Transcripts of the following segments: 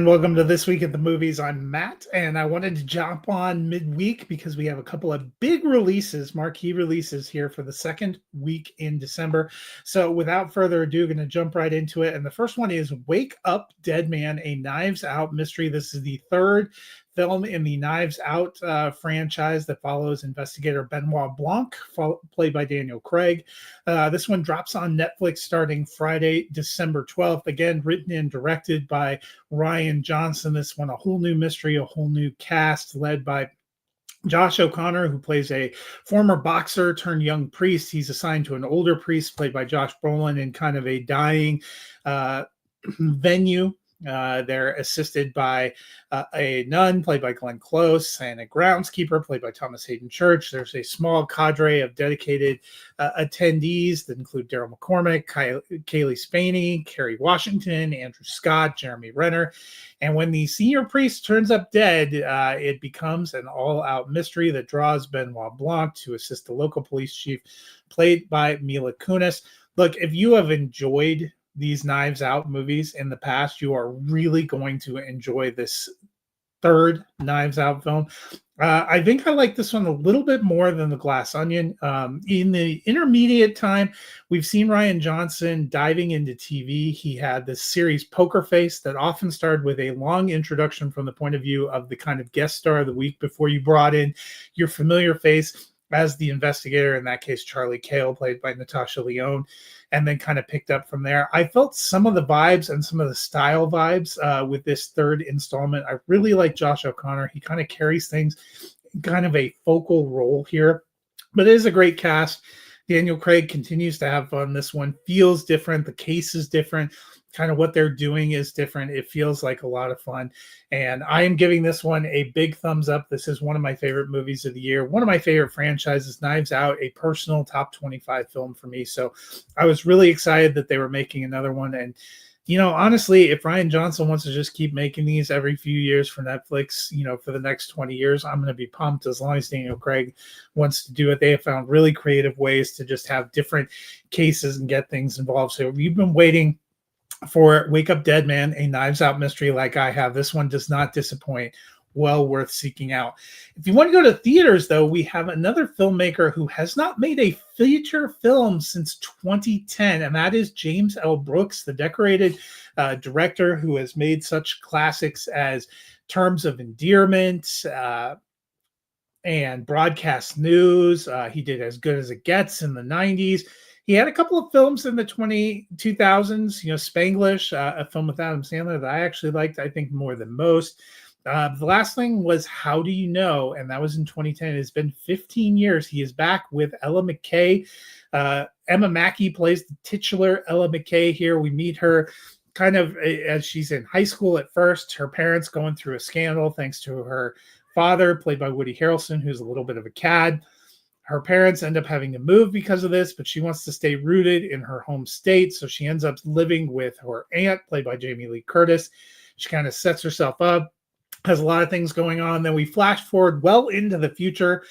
and welcome to This Week at the Movies. I'm Matt, and I wanted to jump on midweek because we have a couple of big releases, marquee releases here for the second week in December. So without further ado, going to jump right into it. And the first one is Wake Up Dead Man, a Knives Out mystery. This is the third film in the Knives Out franchise that follows investigator Benoit Blanc, played by Daniel Craig. This one drops on Netflix starting Friday, December 12th. Again, written and directed by Rian Johnson. This one, a whole new mystery, a whole new cast led by Josh O'Connor, who plays a former boxer turned young priest. He's assigned to an older priest played by Josh Brolin in kind of a dying venue. They're assisted by a nun played by Glenn Close and a groundskeeper played by Thomas Hayden Church. There's a small cadre of dedicated attendees that include Daryl McCormick, Kaylee Spaney, Kerry Washington, Andrew Scott, Jeremy Renner. And when the senior priest turns up dead, it becomes an all-out mystery that draws Benoit Blanc to assist the local police chief played by Mila Kunis. Look, if you have enjoyed these Knives Out movies in the past, you are really going to enjoy this third Knives Out film. I think I like this one a little bit more than The Glass Onion. In the intermediate time, we've seen Rian Johnson diving into TV. He had this series Poker Face that often started with a long introduction from the point of view of the kind of guest star of the week before you brought in your familiar face as the investigator, in that case, Charlie Cale, played by Natasha Lyonne, and then kind of picked up from there. I felt some of the vibes and some of the style vibes with this third installment. I really like Josh O'Connor. He kind of carries things, kind of a focal role here, but it is a great cast. Daniel Craig continues to have fun. This one feels different. The case is different. Kind of what they're doing is different. It feels like a lot of fun. And I am giving this one a big thumbs up. This is one of my favorite movies of the year. One of my favorite franchises, Knives Out, a personal top 25 film for me. So I was really excited that they were making another one. And, you know, honestly, if Rian Johnson wants to just keep making these every few years for Netflix, you know, for the next 20 years, I'm going to be pumped as long as Daniel Craig wants to do it. They have found really creative ways to just have different cases and get things involved. So if you've been waiting for Wake Up Dead Man, a Knives Out mystery like I have, this one does not disappoint. Well worth seeking out. If you want to go to theaters, though, we have another filmmaker who has not made a feature film since 2010, and that is James L. Brooks, the decorated director who has made such classics as Terms of Endearment and Broadcast News. He did As Good as It Gets in the 90s. He had a couple of films in the 2000s, you know, Spanglish, a film with Adam Sandler that I actually liked, I think, more than most. The last thing was How Do You Know? And that was in 2010. It's been 15 years. He is back with Ella McKay. Emma Mackey plays the titular Ella McKay here. We meet her kind of as she's in high school at first. Her parents going through a scandal thanks to her father, played by Woody Harrelson, who's a little bit of a cad. Her parents end up having to move because of this, but she wants to stay rooted in her home state. So she ends up living with her aunt, played by Jamie Lee Curtis. She kind of sets herself up, has a lot of things going on. Then we flash forward well into the future.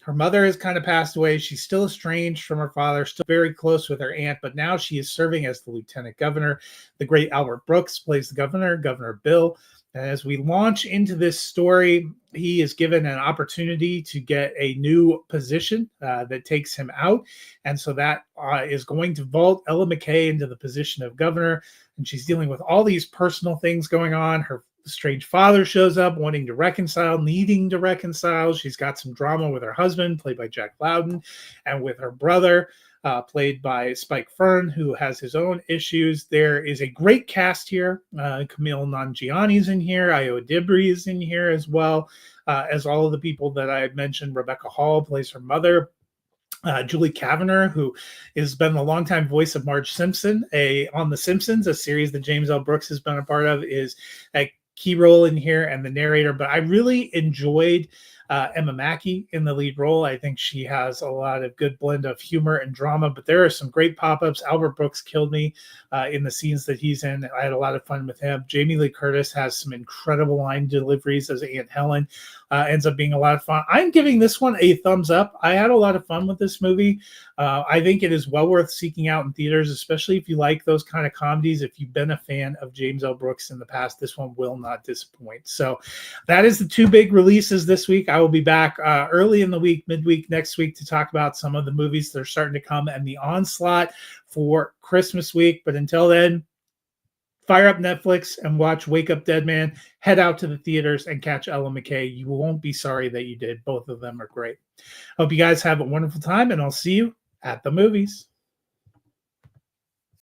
Her mother has kind of passed away. She's still estranged from her father, still very close with her aunt, but now she is serving as the lieutenant governor. The great Albert Brooks plays the governor, Governor Bill. And as we launch into this story, he is given an opportunity to get a new position that takes him out. And so that is going to vault Ella McKay into the position of governor. And she's dealing with all these personal things going on. Her strange father shows up wanting to reconcile, needing to reconcile. She's got some drama with her husband, played by Jack Loudon, and with her brother, played by Spike Fern, who has his own issues. There is a great cast here. Camille Nanjiani's in here. Ayo Dibri is in here as well, as all of the people that I had mentioned. Rebecca Hall plays her mother. Julie Kavanagh, who has been the longtime voice of Marge Simpson on The Simpsons, a series that James L. Brooks has been a part of, is a key role in here, and the narrator. But I really enjoyed Emma Mackey in the lead role. I think she has a lot of good blend of humor and drama, but there are some great pop-ups. Albert Brooks killed me in the scenes that he's in. I had a lot of fun with him. Jamie Lee Curtis has some incredible line deliveries as Aunt Helen. ends up being a lot of fun. I'm giving this one a thumbs up. I had a lot of fun with this movie. I think it is well worth seeking out in theaters, especially if you like those kind of comedies. If you've been a fan of James L. Brooks in the past, this one will not disappoint. So that is the two big releases this week. I will be back early in the week, midweek next week, to talk about some of the movies that are starting to come and the onslaught for Christmas week. But until then, fire up Netflix and watch Wake Up Dead Man. Head out to the theaters and catch Ella McKay. You won't be sorry that you did. Both of them are great. Hope you guys have a wonderful time, and I'll see you at the movies.